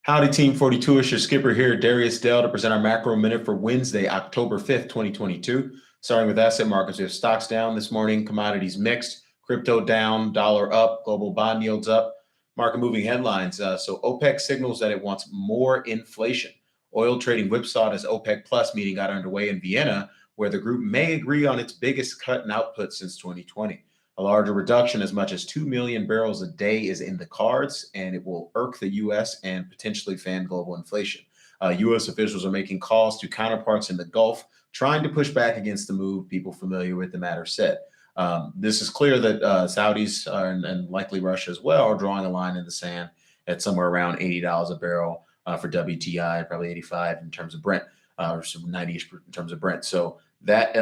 Howdy, Team 42. It's your skipper here, Darius Dale, to present our macro minute for Wednesday, October 5th, 2022. Starting with asset markets, we have stocks down this morning, commodities mixed, crypto down, dollar up, global bond yields up. Market moving headlines. So OPEC signals that it wants more inflation. Oil trading whipsawed as OPEC Plus meeting got underway in Vienna, where the group may agree on its biggest cut in output since 2020. A larger reduction, as much as 2 million barrels a day, is in the cards, and it will irk the U.S. and potentially fan global inflation. U.S. officials are making calls to counterparts in the Gulf, trying to push back against the move, people familiar with the matter said. This is clear that Saudis and likely Russia as well are drawing a line in the sand at somewhere around $80 a barrel for WTI, probably 85 in terms of Brent, or 90-ish in terms of Brent. So that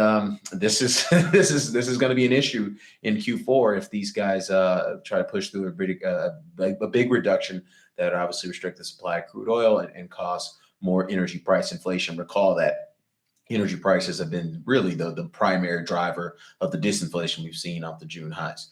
this is this is going to be an issue in Q4 if these guys try to push through a big reduction that would obviously restrict the supply of crude oil and cause more energy price inflation. Recall that energy prices have been really the primary driver of the disinflation we've seen off the June highs.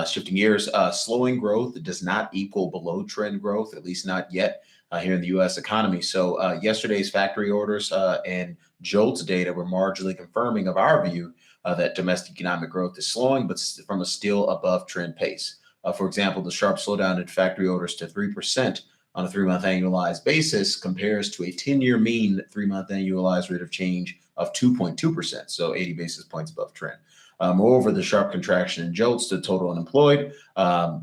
Shifting gears, slowing growth does not equal below trend growth, at least not yet here in the U.S. economy. So yesterday's factory orders and JOLTS data were marginally confirming of our view that domestic economic growth is slowing, but from a still above trend pace. For example, the sharp slowdown in factory orders to 3% on a 3-month annualized basis compares to a 10-year mean 3-month annualized rate of change of 2.2%, so 80 basis points above trend. Moreover, the sharp contraction in JOLTS to total unemployed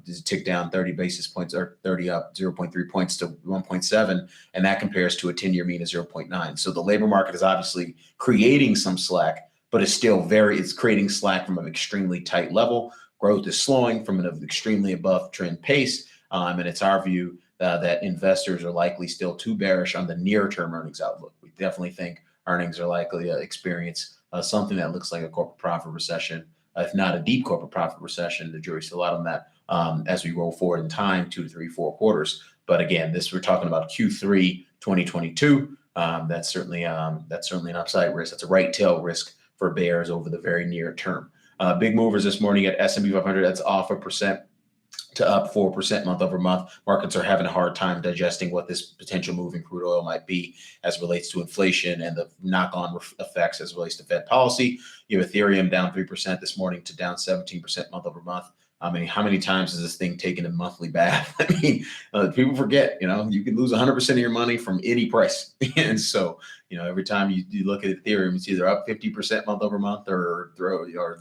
is ticked down 30 basis points, or 30 up 0.3 points to 1.7, and that compares to a 10-year mean of 0.9. So the labor market is obviously creating some slack, but it's creating slack from an extremely tight level. Growth is slowing from an extremely above trend pace, and it's our view that investors are likely still too bearish on the near-term earnings outlook. We definitely think earnings are likely to experience something that looks like a corporate profit recession, if not a deep corporate profit recession. The jury's still out on that as we roll forward in time, 2 to 3, 4 quarters. But again, we're talking about Q3 2022. That's certainly an upside risk. That's a right tail risk for bears over the very near term. Big movers this morning at S&P 500. That's off 1% to up 4% month over month. Markets are having a hard time digesting what this potential move in crude oil might be as it relates to inflation and the knock-on effects as it relates to Fed policy. You have Ethereum down 3% this morning to down 17% month over month. How many times has this thing taken a monthly bath? People forget, you can lose 100% of your money from any price. And so, every time you look at Ethereum, it's either up 50% month over month or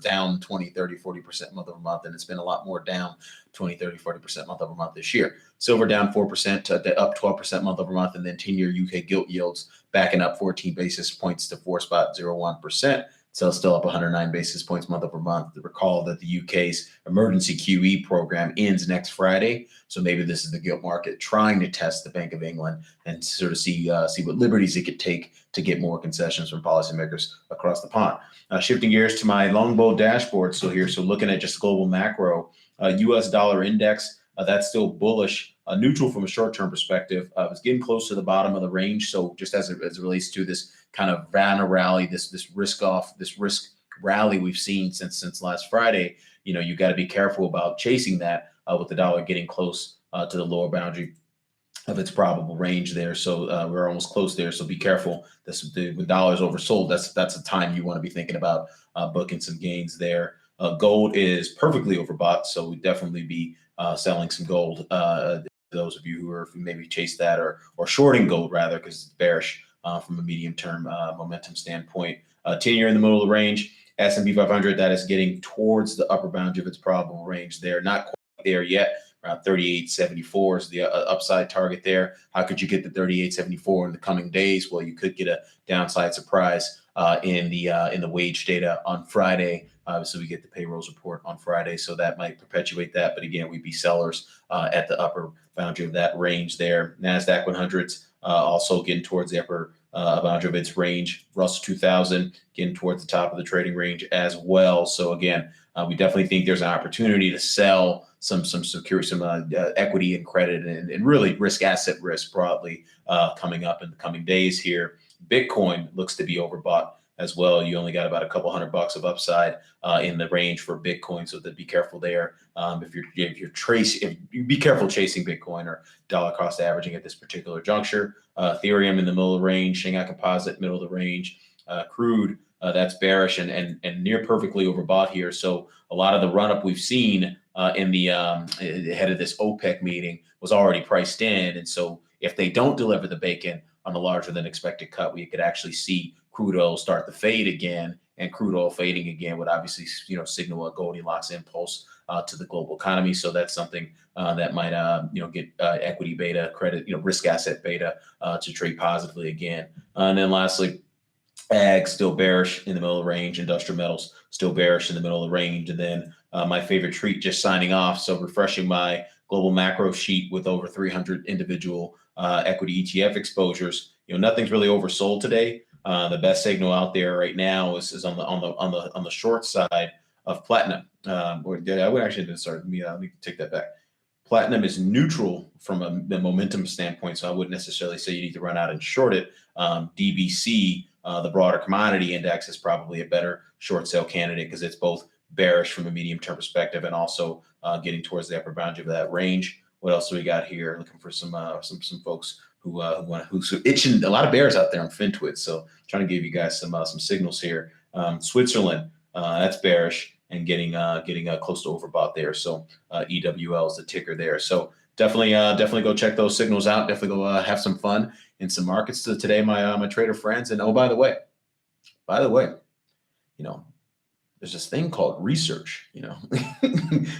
down 20, 30, 40% month over month. And it's been a lot more down 20, 30, 40% month over month this year. Silver down 4% to up 12% month over month. And then 10-year UK gilt yields backing up 14 basis points to 4.01%. So still up 109 basis points month over month. Recall that the UK's emergency QE program ends next Friday. So maybe this is the gilt market trying to test the Bank of England and sort of see what liberties it could take to get more concessions from policymakers across the pond. Shifting gears to my Longbow dashboard. So looking at just global macro, US dollar index, that's still bullish, neutral from a short-term perspective. It's getting close to the bottom of the range. So just as it relates to this kind of Vanna rally, this risk rally we've seen since last Friday, you got to be careful about chasing that with the dollar getting close to the lower boundary of its probable range there. So we're almost close there. So be careful. When dollar's oversold, that's a time you want to be thinking about booking some gains there. Gold is perfectly overbought, so we'd definitely be selling some gold. Those of you who maybe chase that or shorting gold rather, because it's bearish from a medium-term momentum standpoint. 10-year in the middle of the range. S&P 500, that is getting towards the upper boundary of its probable range there. Not quite there yet. Around 38.74 is the upside target there. How could you get the 38.74 in the coming days? Well, you could get a downside surprise in the wage data on Friday. So we get the payrolls report on Friday, so that might perpetuate that. But again, we'd be sellers at the upper boundary of that range there. NASDAQ 100s also getting towards the upper boundary of its range. Russell 2000 getting towards the top of the trading range as well. So again, we definitely think there's an opportunity to sell some equity and credit and really asset risk broadly coming up in the coming days here. Bitcoin looks to be overbought as well. You only got about a couple $100 of upside in the range for Bitcoin, so be careful there. If you be careful chasing Bitcoin or dollar cost averaging at this particular juncture. Ethereum in the middle of the range, Shanghai Composite middle of the range, crude. That's bearish and near perfectly overbought here. So a lot of the run up we've seen in the ahead of this OPEC meeting was already priced in. And so if they don't deliver the bacon on the larger than expected cut, we could actually see crude oil start to fade again. And crude oil fading again would obviously, signal a Goldilocks impulse to the global economy. So that's something that might, get equity beta, credit, risk asset beta to trade positively again. And then lastly, ag still bearish in the middle of the range. Industrial metals still bearish in the middle of the range. And then my favorite treat, just signing off. So refreshing my global macro sheet with over 300 individual equity ETF exposures. Nothing's really oversold today. The best signal out there right now is on the short side of platinum. I would actually start. Let me take that back. Platinum is neutral from the momentum standpoint, so I wouldn't necessarily say you need to run out and short it. DBC, the broader commodity index, is probably a better short sale candidate because it's both bearish from a medium term perspective and also getting towards the upper boundary of that range. What else do we got here? Looking for some folks who's itching. A lot of bears out there on FinTwit, so trying to give you guys some signals here. Switzerland, that's bearish and getting close to overbought there. So EWL is the ticker there. So definitely go check those signals out. Definitely go have some fun in some markets today, my trader friends. And oh, by the way, there's this thing called research.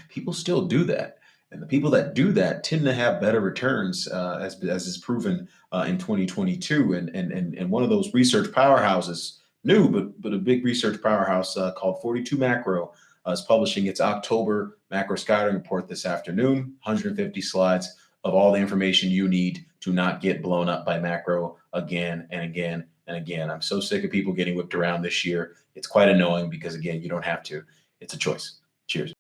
People still do that. And the people that do that tend to have better returns, as is proven in 2022. And one of those research powerhouses, new but a big research powerhouse called 42 Macro, is publishing its October macro scouting report this afternoon. 150 slides of all the information you need to not get blown up by macro again and again and again. I'm so sick of people getting whipped around this year. It's quite annoying because, again, you don't have to. It's a choice. Cheers.